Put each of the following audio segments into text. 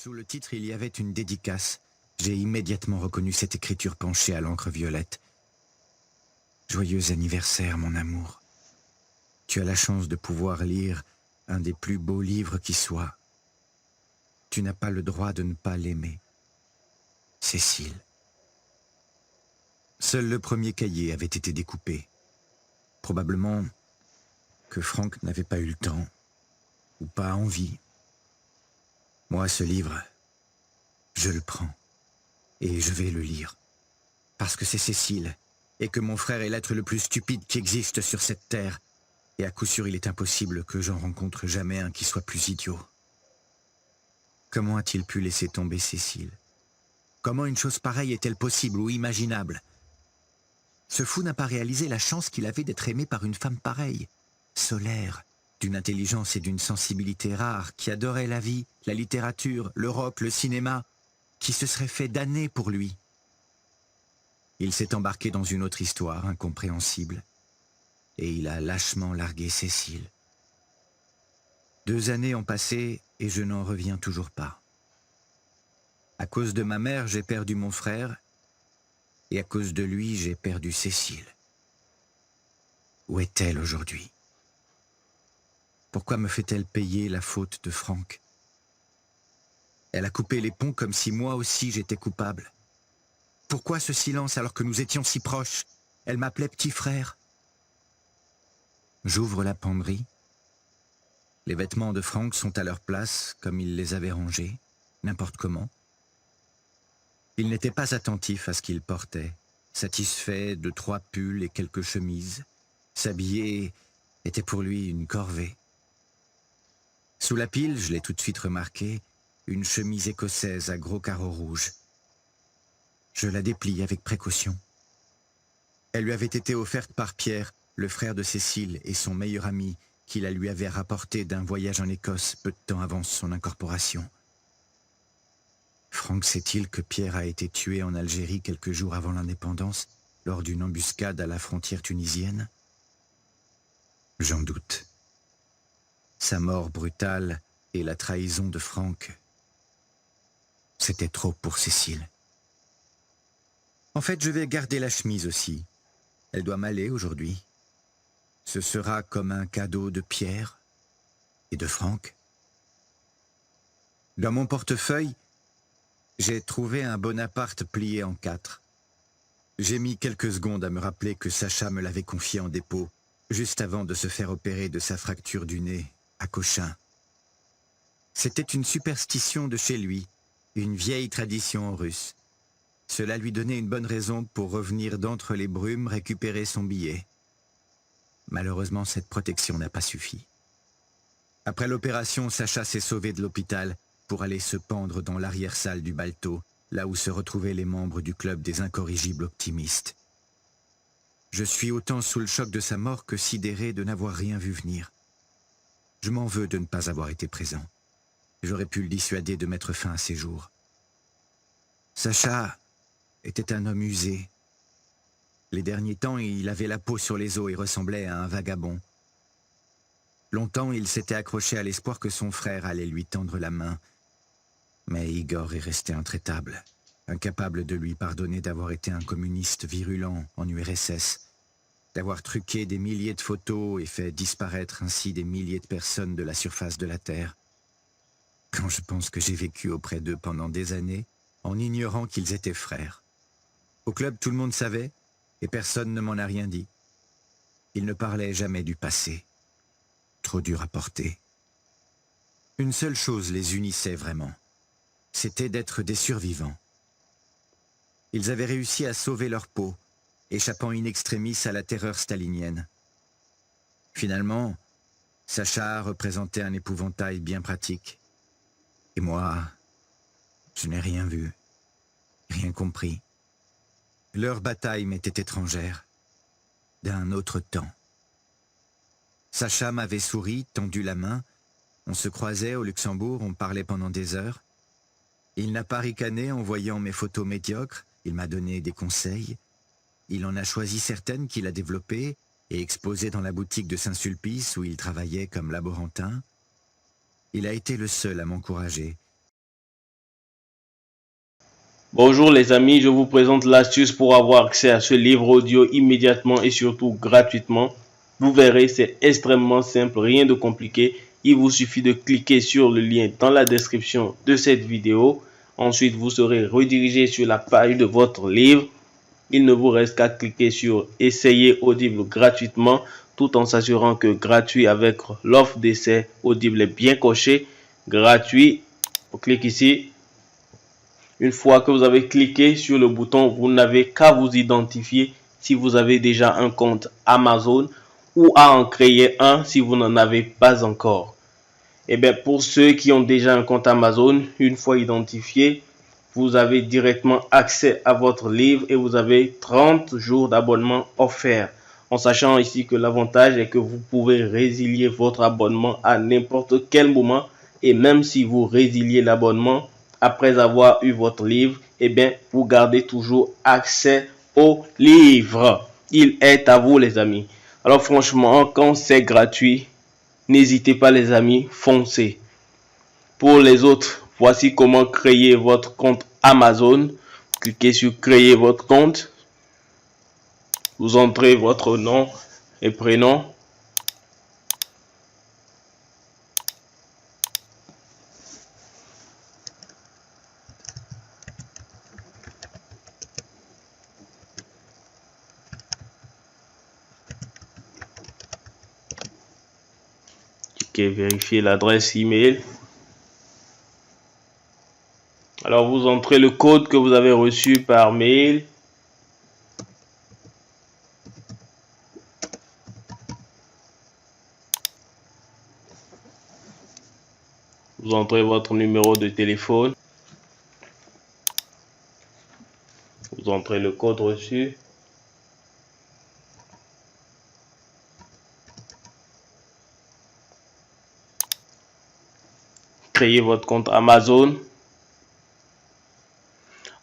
Sous le titre, il y avait une dédicace. J'ai immédiatement reconnu cette écriture penchée à l'encre violette. Joyeux anniversaire, mon amour. Tu as la chance de pouvoir lire un des plus beaux livres qui soit. Tu n'as pas le droit de ne pas l'aimer. Cécile. Seul le premier cahier avait été découpé. Probablement que Franck n'avait pas eu le temps, ou pas envie. Moi, ce livre, je le prends, et je vais le lire. Parce que c'est Cécile, et que mon frère est l'être le plus stupide qui existe sur cette terre, et à coup sûr il est impossible que j'en rencontre jamais un qui soit plus idiot. Comment a-t-il pu laisser tomber Cécile? Comment une chose pareille est-elle possible ou imaginable? Ce fou n'a pas réalisé la chance qu'il avait d'être aimé par une femme pareille, solaire, d'une intelligence et d'une sensibilité rares, qui adorait la vie, la littérature, le rock, le cinéma, qui se serait fait damner pour lui. Il s'est embarqué dans une autre histoire incompréhensible, et il a lâchement largué Cécile. 2 années ont passé et je n'en reviens toujours pas. À cause de ma mère, j'ai perdu mon frère, et à cause de lui, j'ai perdu Cécile. Où est-elle aujourd'hui? Pourquoi me fait-elle payer la faute de Franck? Elle a coupé les ponts comme si moi aussi j'étais coupable. Pourquoi ce silence alors que nous étions si proches? Elle m'appelait petit frère. J'ouvre la penderie. Les vêtements de Franck sont à leur place, comme il les avait rangés, n'importe comment. Il n'était pas attentif à ce qu'il portait, satisfait de 3 pulls et quelques chemises. S'habiller était pour lui une corvée. Sous la pile, je l'ai tout de suite remarqué, une chemise écossaise à gros carreaux rouges. Je la déplie avec précaution. Elle lui avait été offerte par Pierre, le frère de Cécile et son meilleur ami, qui la lui avait rapportée d'un voyage en Écosse peu de temps avant son incorporation. Franck sait-il que Pierre a été tué en Algérie quelques jours avant l'indépendance, lors d'une embuscade à la frontière tunisienne? J'en doute. Sa mort brutale et la trahison de Franck, c'était trop pour Cécile. En fait, je vais garder la chemise aussi. Elle doit m'aller aujourd'hui. Ce sera comme un cadeau de Pierre et de Franck. Dans mon portefeuille, j'ai trouvé un Bonaparte plié en 4. J'ai mis quelques secondes à me rappeler que Sacha me l'avait confié en dépôt, juste avant de se faire opérer de sa fracture du nez, à Cochin. C'était une superstition de chez lui, une vieille tradition russe. Cela lui donnait une bonne raison pour revenir d'entre les brumes récupérer son billet. Malheureusement, cette protection n'a pas suffi. Après l'opération, Sacha s'est sauvé de l'hôpital pour aller se pendre dans l'arrière-salle du Balto, là où se retrouvaient les membres du club des incorrigibles optimistes. Je suis autant sous le choc de sa mort que sidéré de n'avoir rien vu venir. Je m'en veux de ne pas avoir été présent. J'aurais pu le dissuader de mettre fin à ses jours. Sacha était un homme usé. Les derniers temps, il avait la peau sur les os et ressemblait à un vagabond. Longtemps, il s'était accroché à l'espoir que son frère allait lui tendre la main. Mais Igor est resté intraitable, incapable de lui pardonner d'avoir été un communiste virulent en URSS, d'avoir truqué des milliers de photos et fait disparaître ainsi des milliers de personnes de la surface de la Terre. Quand je pense que j'ai vécu auprès d'eux pendant des années, en ignorant qu'ils étaient frères. Au club, tout le monde savait, et personne ne m'en a rien dit. Ils ne parlaient jamais du passé. Trop dur à porter. Une seule chose les unissait vraiment. C'était d'être des survivants. Ils avaient réussi à sauver leur peau, échappant in extremis à la terreur stalinienne. Finalement, Sacha représentait un épouvantail bien pratique. Et moi, je n'ai rien vu, rien compris. Leur bataille m'était étrangère, d'un autre temps. Sacha m'avait souri, tendu la main. On se croisait au Luxembourg, on parlait pendant des heures. Il n'a pas ricané en voyant mes photos médiocres, il m'a donné des conseils. Il en a choisi certaines qu'il a développées et exposées dans la boutique de Saint-Sulpice où il travaillait comme laborantin. Il a été le seul à m'encourager. Bonjour les amis, je vous présente l'astuce pour avoir accès à ce livre audio immédiatement et surtout gratuitement. Vous verrez, c'est extrêmement simple, rien de compliqué. Il vous suffit de cliquer sur le lien dans la description de cette vidéo. Ensuite, vous serez redirigé sur la page de votre livre. Il ne vous reste qu'à cliquer sur Essayer Audible gratuitement, tout en s'assurant que gratuit avec l'offre d'essai Audible est bien coché. Gratuit, on clique ici. Une fois que vous avez cliqué sur le bouton, vous n'avez qu'à vous identifier si vous avez déjà un compte Amazon ou à en créer un si vous n'en avez pas encore. Et bien, pour ceux qui ont déjà un compte Amazon, une fois identifié, vous avez directement accès à votre livre et vous avez 30 jours d'abonnement offerts. En sachant ici que l'avantage est que vous pouvez résilier votre abonnement à n'importe quel moment. Et même si vous résiliez l'abonnement après avoir eu votre livre, eh bien, vous gardez toujours accès au livre. Il est à vous, les amis. Alors franchement, quand c'est gratuit, n'hésitez pas les amis, foncez. Pour les autres, voici comment créer votre compte Amazon. Cliquez sur créer votre compte. Vous entrez votre nom et prénom. Cliquez vérifier l'adresse email. Alors vous entrez le code que vous avez reçu par mail. Vous entrez votre numéro de téléphone. Vous entrez le code reçu. Créez votre compte Amazon.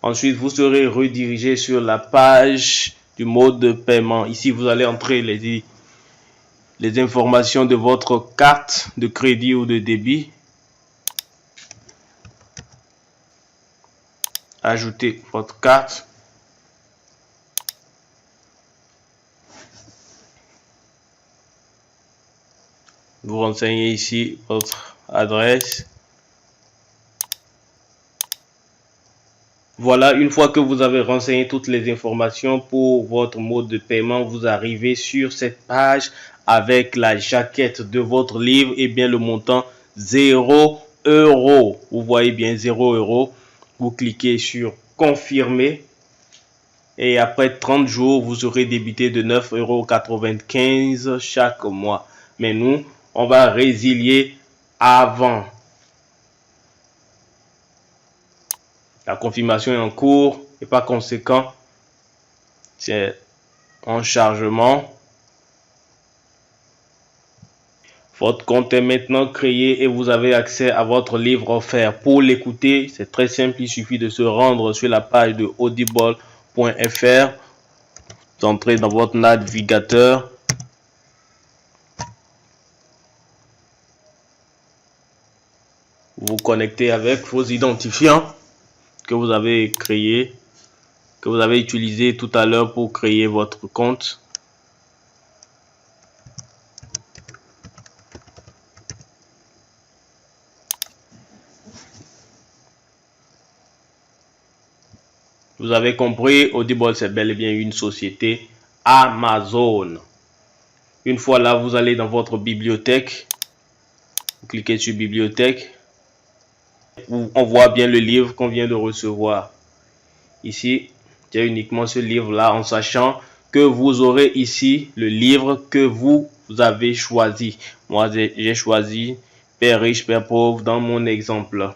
Ensuite, vous serez redirigé sur la page du mode de paiement. Ici, vous allez entrer les informations de votre carte de crédit ou de débit. Ajoutez votre carte. Vous renseignez ici votre adresse. Voilà, une fois que vous avez renseigné toutes les informations pour votre mode de paiement, vous arrivez sur cette page avec la jaquette de votre livre et bien le montant 0 €. Vous voyez bien 0 €. Vous cliquez sur confirmer et après 30 jours, vous serez débité de 9,95 € chaque mois. Mais nous, on va résilier avant. La confirmation est en cours et par conséquent, c'est en chargement. Votre compte est maintenant créé et vous avez accès à votre livre offert. Pour l'écouter, c'est très simple, il suffit de se rendre sur la page de audible.fr. Vous entrez dans votre navigateur. Vous vous connectez avec vos identifiants que vous avez créés, que vous avez utilisé tout à l'heure pour créer votre compte. Vous avez compris, Audible c'est bel et bien une société Amazon. Une fois là, vous allez dans votre bibliothèque. Vous cliquez sur bibliothèque. On voit bien le livre qu'on vient de recevoir. Ici, il y a uniquement ce livre-là en sachant que vous aurez ici le livre que vous avez choisi. Moi, j'ai choisi Père riche, Père pauvre dans mon exemple.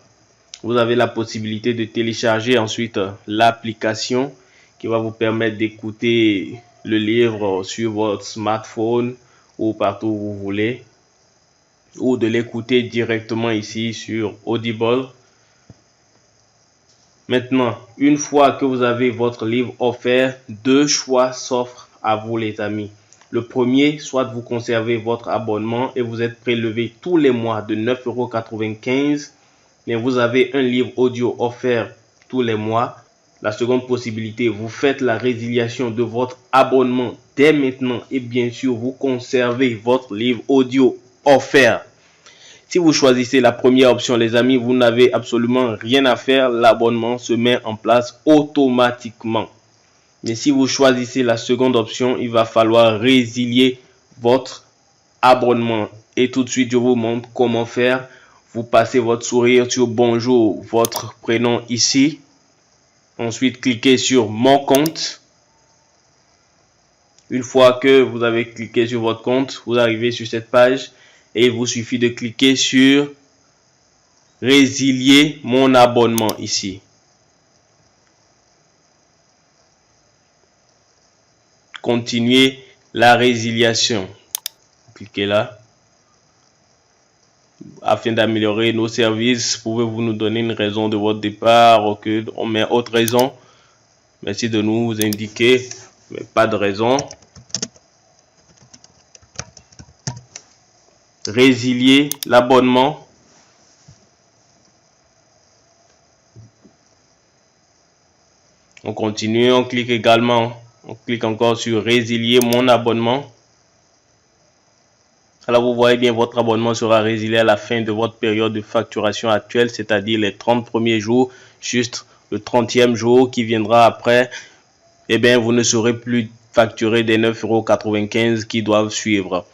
Vous avez la possibilité de télécharger ensuite l'application qui va vous permettre d'écouter le livre sur votre smartphone ou partout où vous voulez, ou de l'écouter directement ici sur Audible. Maintenant, une fois que vous avez votre livre offert, deux choix s'offrent à vous les amis. Le premier, soit vous conservez votre abonnement et vous êtes prélevé tous les mois de 9,95 €. Mais vous avez un livre audio offert tous les mois. La seconde possibilité, vous faites la résiliation de votre abonnement dès maintenant et bien sûr, vous conservez votre livre audio offert. Si vous choisissez la première option, les amis, vous n'avez absolument rien à faire. L'abonnement se met en place automatiquement. Mais si vous choisissez la seconde option, il va falloir résilier votre abonnement. Et tout de suite, je vous montre comment faire. Vous passez votre sourire sur bonjour, votre prénom ici. Ensuite, cliquez sur mon compte. Une fois que vous avez cliqué sur votre compte, vous arrivez sur cette page et il vous suffit de cliquer sur résilier mon abonnement ici. Continuez la résiliation. Cliquez là. Afin d'améliorer nos services, pouvez-vous nous donner une raison de votre départ? Ok, on met autre raison. Merci de nous indiquer, mais pas de raison. Résilier l'abonnement. On continue, on clique également, on clique encore sur résilier mon abonnement. Alors vous voyez bien, votre abonnement sera résilié à la fin de votre période de facturation actuelle, c'est-à-dire les 30 premiers jours, juste le 30e jour qui viendra après, eh bien vous ne serez plus facturé des 9,95 € qui doivent suivre.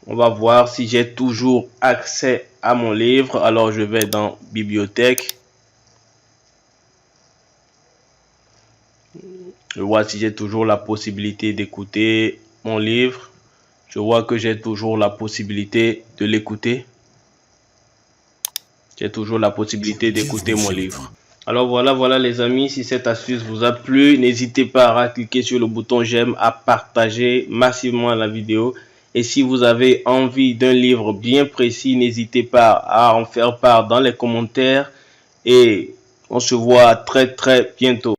On va voir si j'ai toujours accès à mon livre. Alors je vais dans bibliothèque. Je vois si j'ai toujours la possibilité d'écouter mon livre. Je vois que j'ai toujours la possibilité de l'écouter. J'ai toujours la possibilité d'écouter mon livre. Alors voilà les amis, si cette astuce vous a plu, n'hésitez pas à cliquer sur le bouton j'aime, à partager massivement la vidéo. Et si vous avez envie d'un livre bien précis, n'hésitez pas à en faire part dans les commentaires. Et on se voit très bientôt.